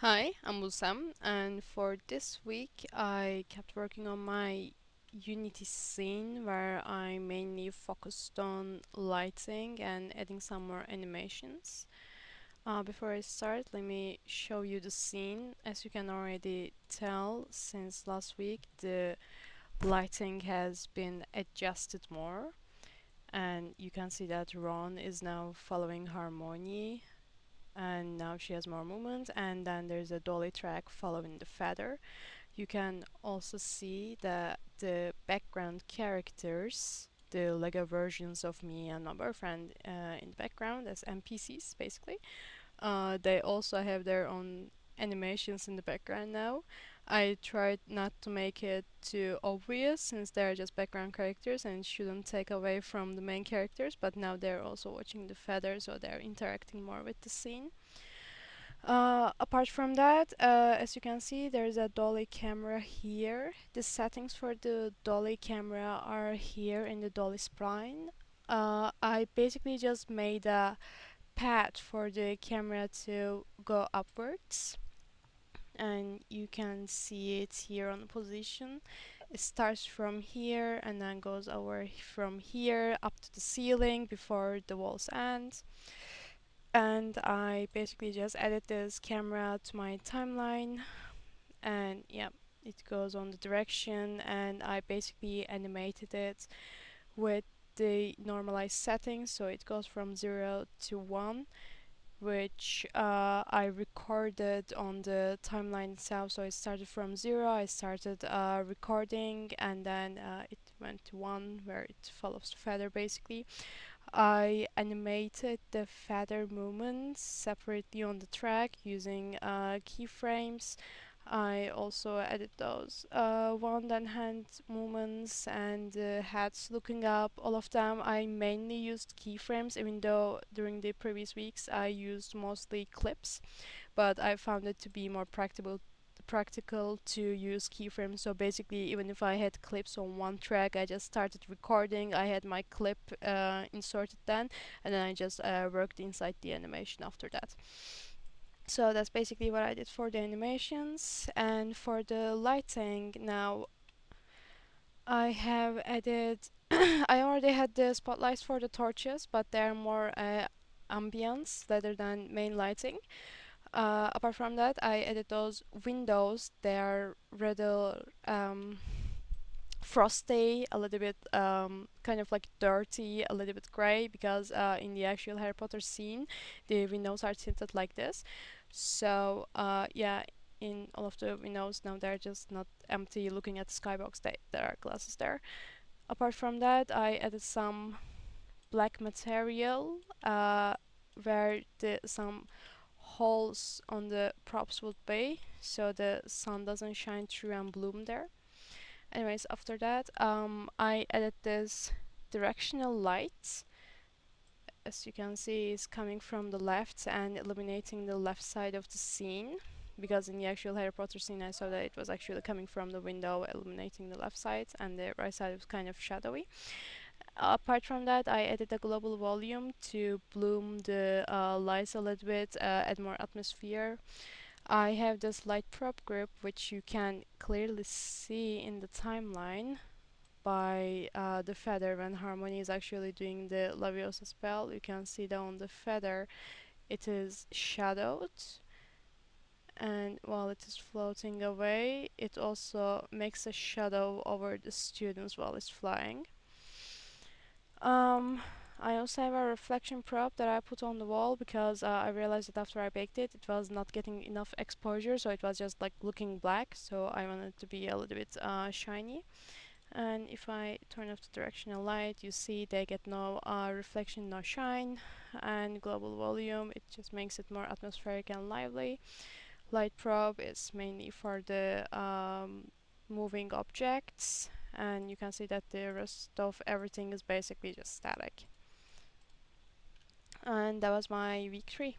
Hi, I'm Musam, and for this week I kept working on my Unity scene where I mainly focused on lighting and adding some more animations. Before I start, let me show you the scene. As you can already tell, since last week the lighting has been adjusted more, and you can see that Ron is now following Harmony and now she has more movement, and then there's a dolly track following the feather. You can also see that the background characters, the Lego versions of me and my boyfriend in the background as NPCs basically, they also have their own animations in the background now. I tried not to make it too obvious since they're just background characters and shouldn't take away from the main characters, but now they're also watching the feather, so they're interacting more with the scene. Apart from that, as you can see, there's a Dolly camera here. The settings for the Dolly camera are here in the Dolly spline. I basically just made a path for the camera to go upwards, and you can see it here on the position. It starts from here and then goes over from here up to the ceiling before the walls end. And I basically just added this camera to my timeline, and yeah, it goes on the direction, and I basically animated it with the normalized settings, so it goes from 0 to 1, which I recorded on the timeline itself. So it started from 0, I started recording, and then it went to 1 where it follows the feather basically. I animated the feather movements separately on the track using keyframes. I also added those wand and hand movements and heads looking up. All of them I mainly used keyframes, even though during the previous weeks I used mostly clips, but I found it to be more practical to use keyframes. So basically, even if I had clips on one track, I just started recording. I had my clip inserted then, and then I just worked inside the animation after that. So that's basically what I did for the animations. And for the lighting, now I have added. I already had the spotlights for the torches, but they're more ambience rather than main lighting. Apart from that, I added those windows. They are rather frosty, a little bit kind of like dirty, a little bit gray, because in the actual Harry Potter scene, the windows are tinted like this. So yeah, in all of the windows now they're just not empty looking at the skybox. There are glasses there. Apart from that, I added some black material where some holes on the props would be, so the sun doesn't shine through and bloom there. Anyways, after that, I added this directional light. As you can see, is coming from the left and illuminating the left side of the scene. Because in the actual Harry Potter scene, I saw that it was actually coming from the window, illuminating the left side, and the right side was kind of shadowy. Apart from that, I added a global volume to bloom the lights a little bit, add more atmosphere. I have this light prop group, which you can clearly see in the timeline by the feather. When Harmony is actually doing the Laviosa spell, you can see that on the feather it is shadowed, and while it is floating away, it also makes a shadow over the students while it's flying. Um, I also have a reflection prop that I put on the wall because I realized that after I baked it, it was not getting enough exposure, so it was just like looking black. So I wanted it to be a little bit shiny. And if I turn off the directional light, you see they get no reflection, no shine. And global volume, it just makes it more atmospheric and lively. Light probe is mainly for the moving objects, and you can see that the rest of everything is basically just static. And that was my week 3.